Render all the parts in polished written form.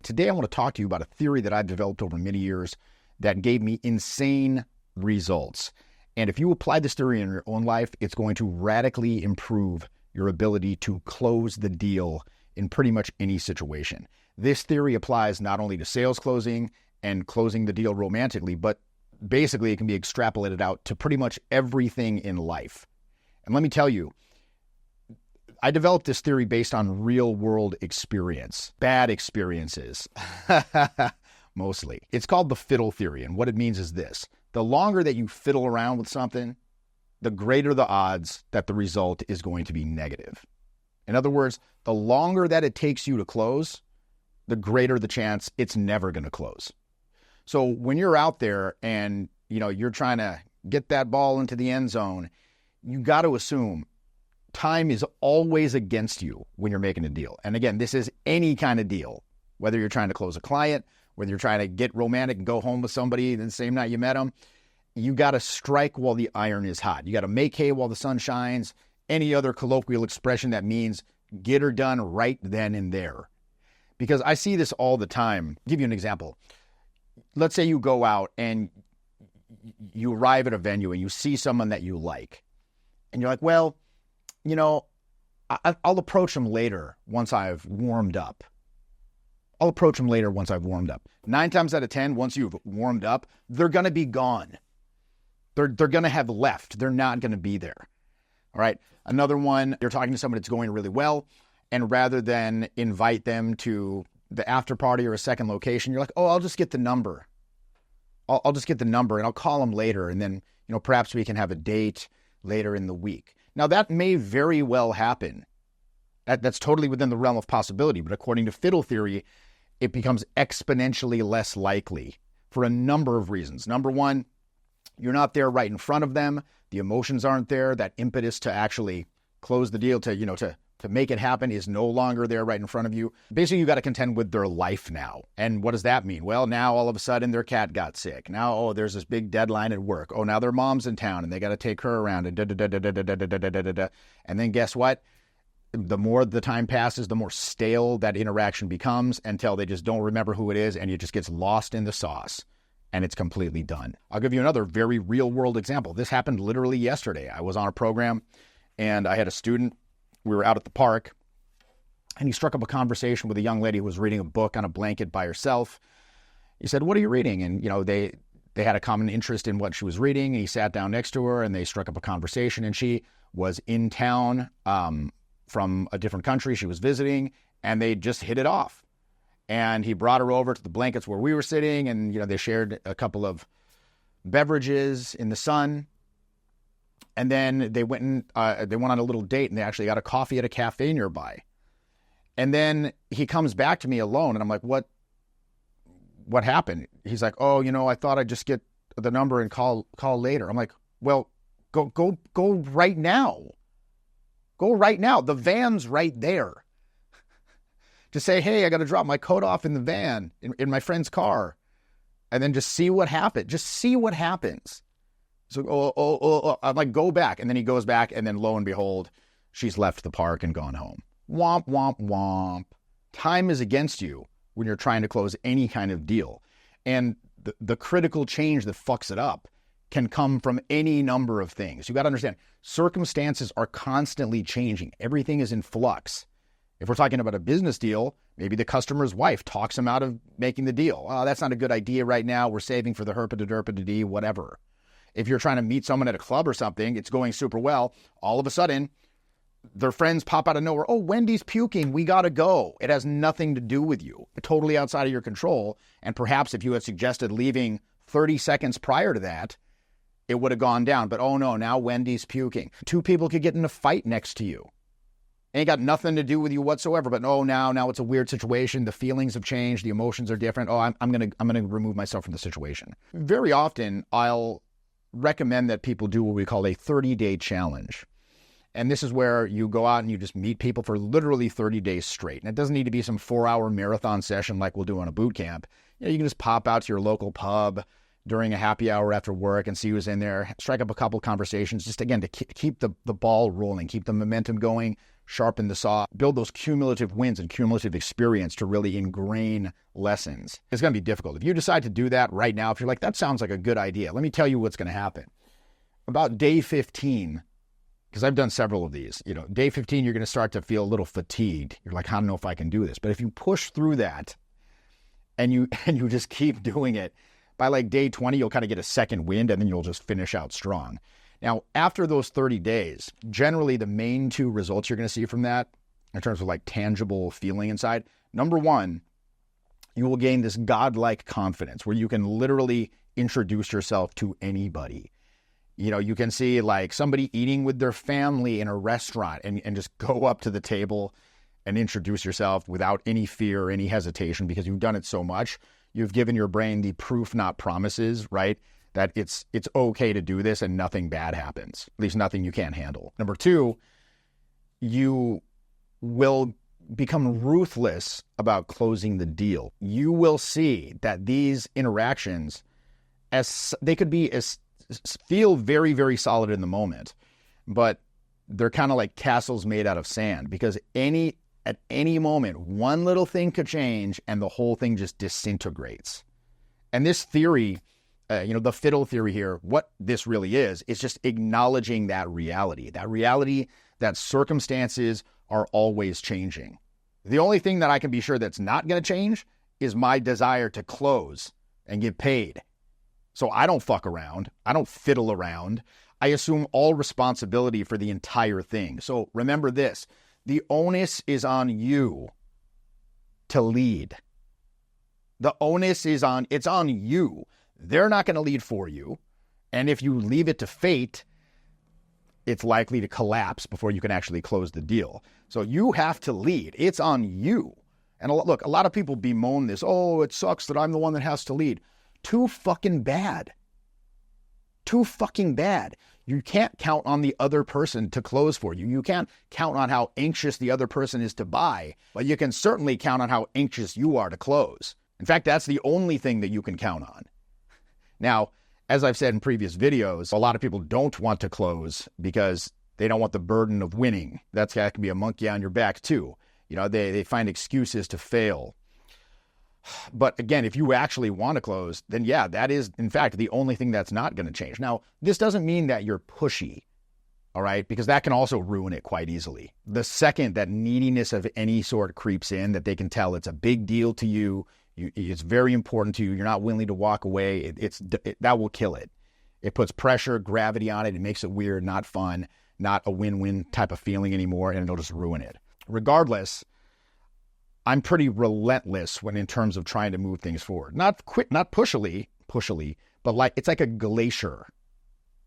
Today I want to talk to you about a theory that I've developed over many years that gave me insane results. And if you apply this theory in your own life, it's going to radically improve your ability to close the deal in pretty much any situation. This theory applies not only to sales closing and closing the deal romantically, but basically it can be extrapolated out to pretty much everything in life. And let me tell you, I developed this theory based on real-world experience, bad experiences, mostly. It's called the Fiddle Theory, and what it means is this. The longer that you fiddle around with something, the greater the odds that the result is going to be negative. In other words, the longer that it takes you to close, the greater the chance it's never going to close. So when you're out there and you're trying to get that ball into the end zone, you got to assume time is always against you when you're making a deal. And again, this is any kind of deal, whether you're trying to close a client, whether you're trying to get romantic and go home with somebody the same night you met them. You got to strike while the iron is hot. You got to make hay while the sun shines. Any other colloquial expression that means get her done right then and there. Because I see this all the time. I'll give you an example. Let's say you go out and you arrive at a venue and you see someone that you like. And you're like, well, I'll approach them later once I've warmed up. 9 times out of 10, once you've warmed up, they're going to be gone. They're going to have left. They're not going to be there. All right. Another one, you're talking to someone that's going really well. And rather than invite them to the after party or a second location, you're like, oh, I'll just get the number. I'll just get the number and I'll call them later. And then, perhaps we can have a date later in the week. Now, that may very well happen. That's totally within the realm of possibility. But according to Fiddle Theory, it becomes exponentially less likely for a number of reasons. Number one, you're not there right in front of them. The emotions aren't there. That impetus to actually close the deal, to make it happen is no longer there right in front of you. Basically, you got to contend with their life now. And what does that mean? Well, now all of a sudden their cat got sick. Now, there's this big deadline at work. Oh, now their mom's in town and they got to take her around and da-da-da-da-da-da-da-da-da-da. And then guess what? The more the time passes, the more stale that interaction becomes until they just don't remember who it is and it just gets lost in the sauce and it's completely done. I'll give you another very real world example. This happened literally yesterday. I was on a program and I had a student. We were out at the park and he struck up a conversation with a young lady who was reading a book on a blanket by herself. He said, "What are you reading?" And, they had a common interest in what she was reading. And he sat down next to her and they struck up a conversation, and she was in town, from a different country she was visiting, and they just hit it off. And he brought her over to the blankets where we were sitting, and, they shared a couple of beverages in the sun. And then they went on a little date, and they actually got a coffee at a cafe nearby. And then he comes back to me alone, and I'm like, what happened? He's like, oh, I thought I'd just get the number and call later. I'm like, well, go right now. Go right now. The van's right there. Just say, hey, I got to drop my coat off in the van, in my friend's car. And then just see what happens. Just see what happens. So, I'm like, go back. And then he goes back, and then lo and behold, she's left the park and gone home. Womp, womp, womp. Time is against you when you're trying to close any kind of deal. And the critical change that fucks it up can come from any number of things. You got to understand, circumstances are constantly changing. Everything is in flux. If we're talking about a business deal, maybe the customer's wife talks him out of making the deal. Oh, that's not a good idea right now. We're saving for the herpa-da-derpa-da-dee, whatever. If you're trying to meet someone at a club or something, it's going super well. All of a sudden, their friends pop out of nowhere. Oh, Wendy's puking. We got to go. It has nothing to do with you. Totally outside of your control. And perhaps if you had suggested leaving 30 seconds prior to that, it would have gone down. But oh no, now Wendy's puking. 2 people could get in a fight next to you. Ain't got nothing to do with you whatsoever. But oh, now it's a weird situation. The feelings have changed. The emotions are different. Oh, I'm gonna remove myself from the situation. Very often, I'll recommend that people do what we call a 30-day challenge. And this is where you go out and you just meet people for literally 30 days straight. And it doesn't need to be some 4-hour marathon session like we'll do on a boot camp. You can just pop out to your local pub during a happy hour after work and see who's in there, strike up a couple conversations, just again to keep the ball rolling, keep the momentum going sharpen the saw, build those cumulative wins and cumulative experience to really ingrain lessons. It's going to be difficult. If you decide to do that right now, if you're like, that sounds like a good idea, let me tell you what's going to happen. About day 15, because I've done several of these, day 15, you're going to start to feel a little fatigued. You're like, I don't know if I can do this. But if you push through that and you just keep doing it, by like day 20, you'll kind of get a second wind and then you'll just finish out strong. Now, after those 30 days, generally the main two results you're going to see from that, in terms of like tangible feeling inside, number one, you will gain this godlike confidence where you can literally introduce yourself to anybody. You can see like somebody eating with their family in a restaurant and just go up to the table and introduce yourself without any fear or any hesitation because you've done it so much. You've given your brain the proof, not promises, right? That it's okay to do this and nothing bad happens, at least nothing you can't handle. Number two, you will become ruthless about closing the deal. You will see that these interactions, they could feel very, very solid in the moment, but they're kind of like castles made out of sand because at any moment, one little thing could change and the whole thing just disintegrates. And this theory, the Fiddle Theory here, what this really is just acknowledging that reality that circumstances are always changing. The only thing that I can be sure that's not going to change is my desire to close and get paid. So I don't fuck around. I don't fiddle around. I assume all responsibility for the entire thing. So remember this, the onus is on you to lead. The onus is on you. They're not going to lead for you. And if you leave it to fate, it's likely to collapse before you can actually close the deal. So you have to lead. It's on you. And look, a lot of people bemoan this. Oh, it sucks that I'm the one that has to lead. Too fucking bad. You can't count on the other person to close for you. You can't count on how anxious the other person is to buy, but you can certainly count on how anxious you are to close. In fact, that's the only thing that you can count on. Now, as I've said in previous videos, a lot of people don't want to close because they don't want the burden of winning. That can be a monkey on your back too. They find excuses to fail. But again, if you actually want to close, then yeah, that is, in fact, the only thing that's not going to change. Now, this doesn't mean that you're pushy, all right? Because that can also ruin it quite easily. The second that neediness of any sort creeps in, that they can tell it's a big deal to you, it's very important to you, you're not willing to walk away, that will kill it. It puts pressure, gravity on it, it makes it weird, not fun, not a win-win type of feeling anymore, and it'll just ruin it. Regardless, I'm pretty relentless when in terms of trying to move things forward. Not pushily, but it's like a glacier,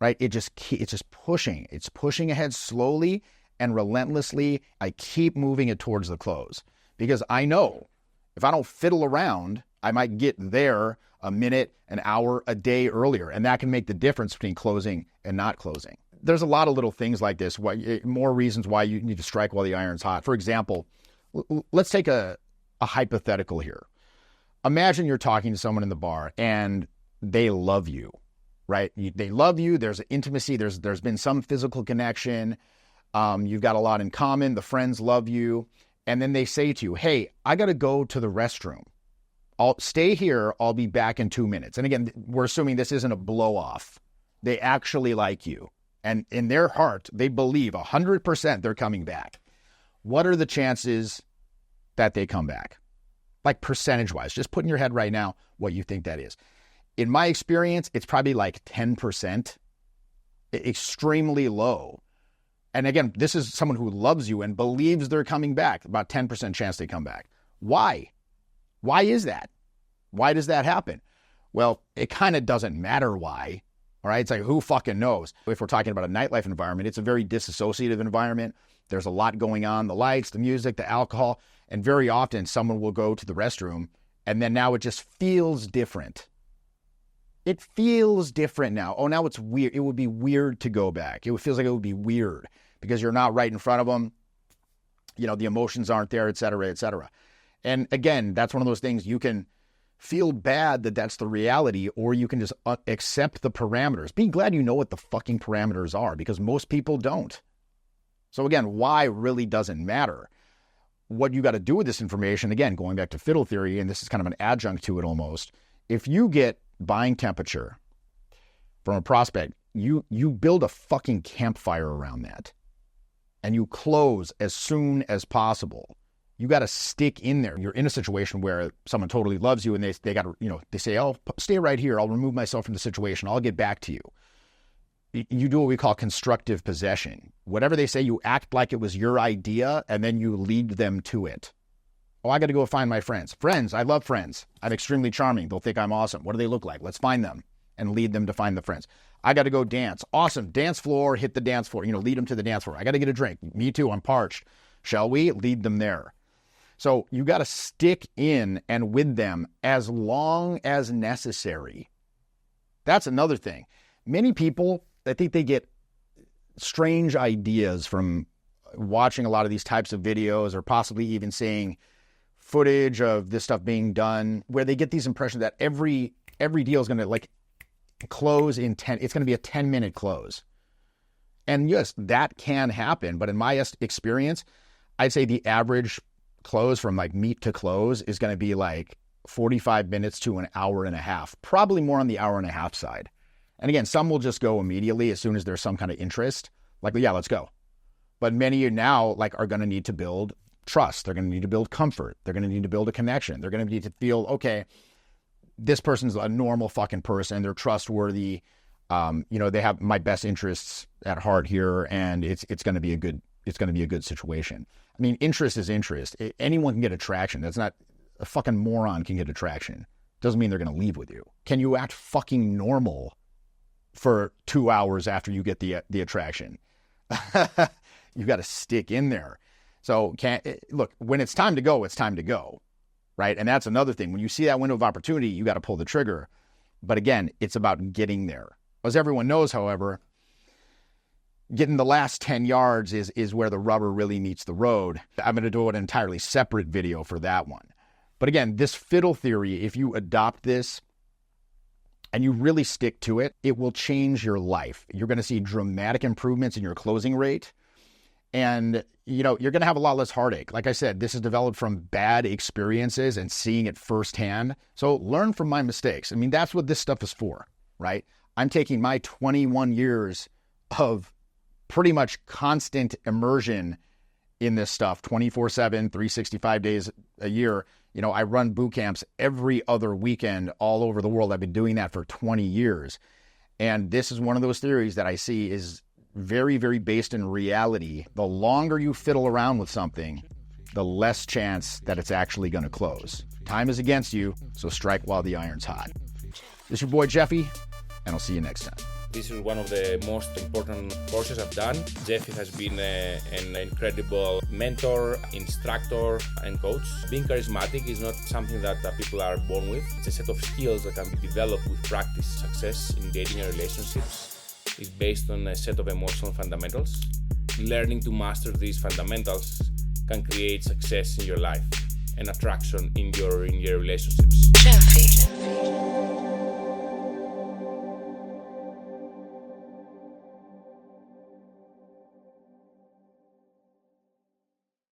right? It's just pushing. It's pushing ahead slowly and relentlessly. I keep moving it towards the close because I know if I don't fiddle around, I might get there a minute, an hour, a day earlier, and that can make the difference between closing and not closing. There's a lot of little things like this, more reasons why you need to strike while the iron's hot. For example, let's take a hypothetical here. Imagine you're talking to someone in the bar and they love you, right? They love you. There's intimacy. There's been some physical connection. You've got a lot in common. The friends love you. And then they say to you, hey, I got to go to the restroom. I'll stay here. I'll be back in 2 minutes. And again, we're assuming this isn't a blow off. They actually like you. And in their heart, they believe 100% they're coming back. What are the chances that they come back? Like percentage-wise, just put in your head right now what you think that is. In my experience, it's probably like 10%, extremely low. And again, this is someone who loves you and believes they're coming back, about 10% chance they come back. Why? Why is that? Why does that happen? Well, it kind of doesn't matter why. All right, it's like, who fucking knows? If we're talking about a nightlife environment, it's a very disassociative environment. There's a lot going on, the lights, the music, the alcohol, and very often someone will go to the restroom and then now it just feels different. It feels different now. Oh, now it's weird. It would be weird to go back. It feels like it would be weird because you're not right in front of them. The emotions aren't there, et cetera, et cetera. And again, that's one of those things you can feel bad that that's the reality, or you can just accept the parameters. Be glad you know what the fucking parameters are because most people don't. So again, why really doesn't matter. What you got to do with this information, again, going back to Fiddle Theory, and this is kind of an adjunct to it almost, if you get buying temperature from a prospect, you build a fucking campfire around that. And you close as soon as possible. You got to stick in there. You're in a situation where someone totally loves you and they got to, they say, oh, stay right here. I'll remove myself from the situation. I'll get back to you. You do what we call constructive possession. Whatever they say, you act like it was your idea and then you lead them to it. Oh, I got to go find my friends. Friends, I love friends. I'm extremely charming. They'll think I'm awesome. What do they look like? Let's find them and lead them to find the friends. I got to go dance. Awesome. Dance floor, hit the dance floor. Lead them to the dance floor. I got to get a drink. Me too. I'm parched. Shall we? Lead them there. So you got to stick in and with them as long as necessary. That's another thing. Many people, I think they get strange ideas from watching a lot of these types of videos or possibly even seeing footage of this stuff being done where they get these impressions that every deal is going to close in 10. It's going to be a 10-minute close. And yes, that can happen. But in my experience, I'd say the average close from meet to close is going to be 45 minutes to an hour and a half, probably more on the hour and a half side. And again, some will just go immediately as soon as there's some kind of interest. Yeah, let's go. But many now are going to need to build trust. They're going to need to build comfort. They're going to need to build a connection. They're going to need to feel, okay, this person's a normal fucking person. They're trustworthy. They have my best interests at heart here, and it's going to be a good situation. I mean, interest is interest. Anyone can get attraction. That's not a fucking moron can get attraction. Doesn't mean they're going to leave with you. Can you act fucking normal for 2 hours after you get the attraction? You got to stick in there. So look, when it's time to go, it's time to go, right? And that's another thing. When you see that window of opportunity, you got to pull the trigger. But again, it's about getting there. As everyone knows, however, getting the last 10 yards is where the rubber really meets the road. I'm going to do an entirely separate video for that one. But again, this Fiddle Theory, if you adopt this and you really stick to it, it will change your life. You're going to see dramatic improvements in your closing rate. And, you're going to have a lot less heartache. Like I said, this is developed from bad experiences and seeing it firsthand. So learn from my mistakes. I mean, that's what this stuff is for, right? I'm taking my 21 years of pretty much constant immersion in this stuff, 24/7, 365 days a year. I run boot camps every other weekend all over the world. I've been doing that for 20 years. And this is one of those theories that I see is very, very based in reality. The longer you fiddle around with something, the less chance that it's actually going to close. Time is against you, so strike while the iron's hot. This is your boy Jeffy, and I'll see you next time. This is one of the most important courses I've done. Jeffy has been an incredible mentor, instructor, and coach. Being charismatic is not something that people are born with. It's a set of skills that can be developed with practice. Success in dating and relationships is based on a set of emotional fundamentals. Learning to master these fundamentals can create success in your life and attraction in your relationships. Jeffy.